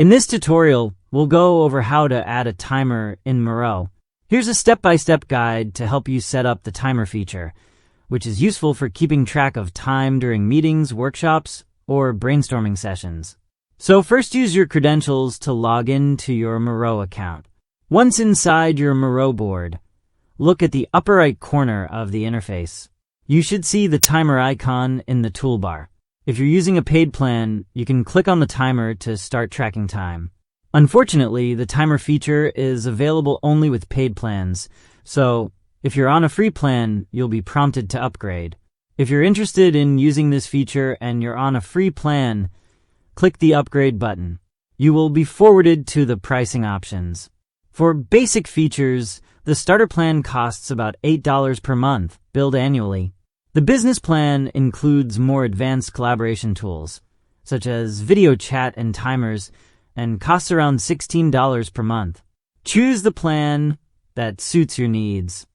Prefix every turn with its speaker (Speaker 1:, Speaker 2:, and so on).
Speaker 1: In this tutorial, we'll go over how to add a timer in Miro. Here's a step-by-step guide to help you set up the timer feature, which is useful for keeping track of time during meetings, workshops, or brainstorming sessions. So first, use your credentials to log in to your Miro account. Once inside your Miro board, look at the upper right corner of the interface. You should see the timer icon in the toolbar. If you're using a paid plan, you can click on the timer to start tracking time. Unfortunately, the timer feature is available only with paid plans, so if you're on a free plan, you'll be prompted to upgrade. If you're interested in using this feature and you're on a free plan, click the upgrade button. You will be forwarded to the pricing options. For basic features, the starter plan costs about $8 per month, billed annually. The business plan includes more advanced collaboration tools, such as video chat and timers, and costs around $16 per month. Choose the plan that suits your needs.